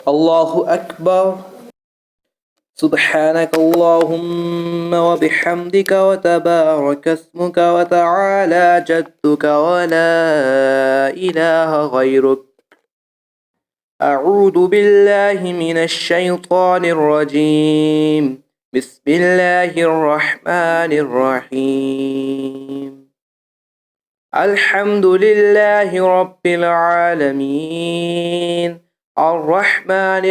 الله أكبر. سبحانك اللهم وبحمدك وتبارك اسمك وتعالى جدك ولا إله غيرك. أعوذ بالله من الشيطان الرجيم. بسم الله الرحمن الرحيم. الحمد لله رب العالمين، الرحمن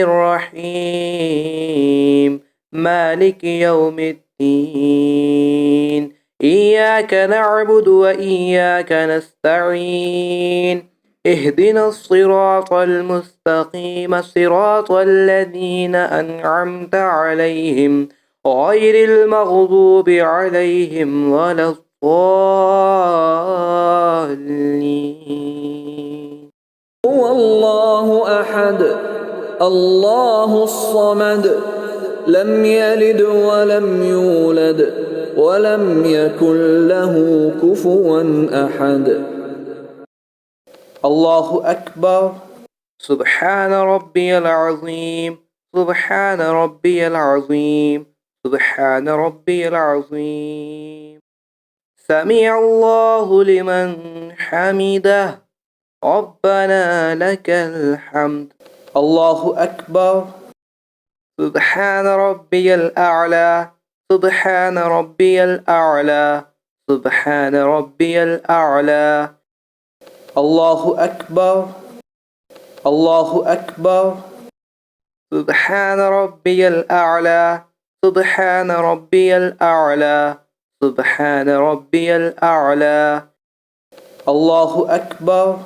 الرحيم، مالك يوم الدين. إياك نعبد وإياك نستعين. اهدنا الصراط المستقيم، صراط الذين أنعمت عليهم غير المغضوب عليهم ولا الضالين. هو الله أحد الله الصمد لم يلد ولم يولد ولم يكن له كفوا أحد. الله أكبر. سبحان ربي العظيم، سبحان ربي العظيم، سبحان ربي العظيم. سمع الله لمن حمده، ربنا لك الحمد. الله أكبر. سبحان ربي الأعلى، سبحان ربي الأعلى، سبحان ربي الأعلى. الله أكبر. الله أكبر. سبحان ربي الأعلى، سبحان ربي الأعلى، سبحان ربي الأعلى. الله أكبر.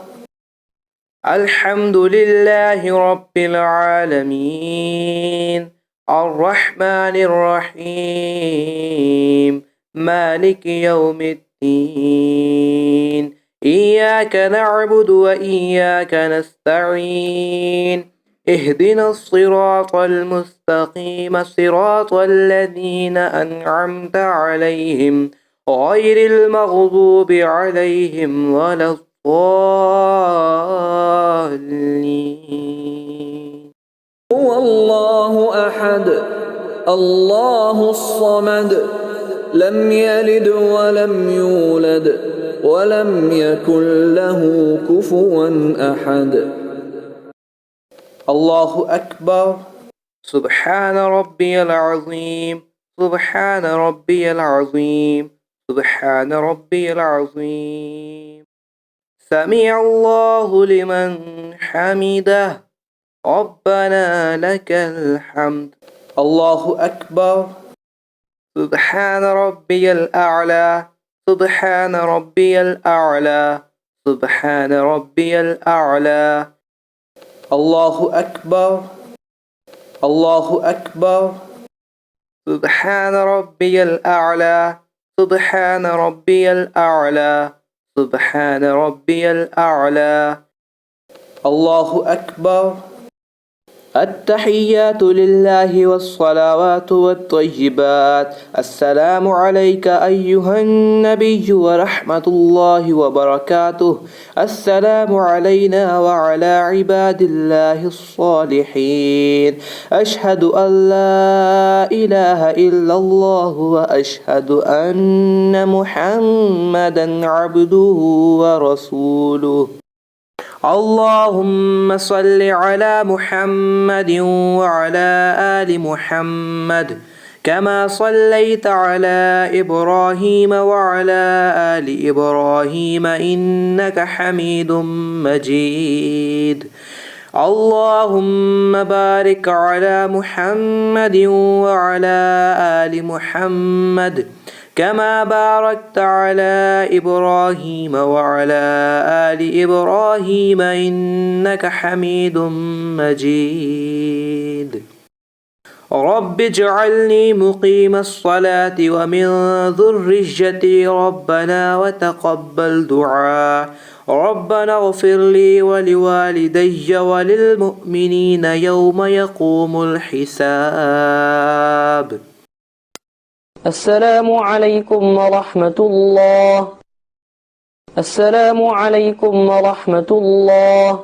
الحمد لله رب العالمين، الرحمن الرحيم، مالك يوم الدين. إياك نعبد وإياك نستعين. اهدنا الصراط المستقيم، صراط الذين أنعمت عليهم غير المغضوب عليهم ولا الضالين. هو الله أحد الله الصمد لم يلد ولم يولد ولم يكن له كفوا أحد. الله أكبر. سبحان ربي العظيم، سبحان ربي العظيم، سبحان ربي العظيم. سمع الله لمن حمده، ربنا لك الحمد. الله أكبر. سبحان ربي الأعلى، سبحان ربي الأعلى، سبحان ربي الأعلى. الله أكبر. الله أكبر. سبحان ربي الأعلى، سبحان ربي الأعلى، سبحان ربي الأعلى. الله أكبر. التحيات لله والصلوات والطيبات. السلام عليك أيها النبي ورحمة الله وبركاته. السلام علينا وعلى عباد الله الصالحين. أشهد أن لا إله إلا الله وأشهد أن محمدا عبده ورسوله. اللهم صل على محمد وعلى آل محمد كما صليت على إبراهيم وعلى آل إبراهيم إنك حميد مجيد. اللهم بارك على محمد وعلى آل محمد كما باركت على إبراهيم وعلى آل إبراهيم إنك حميد مجيد. رب اجعلني مقيم الصلاة ومن ذريتي ربنا وتقبل دعاء. ربنا اغفر لي ولوالدي وللمؤمنين يوم يقوم الحساب. السلام عليكم ورحمة الله. السلام عليكم ورحمة الله.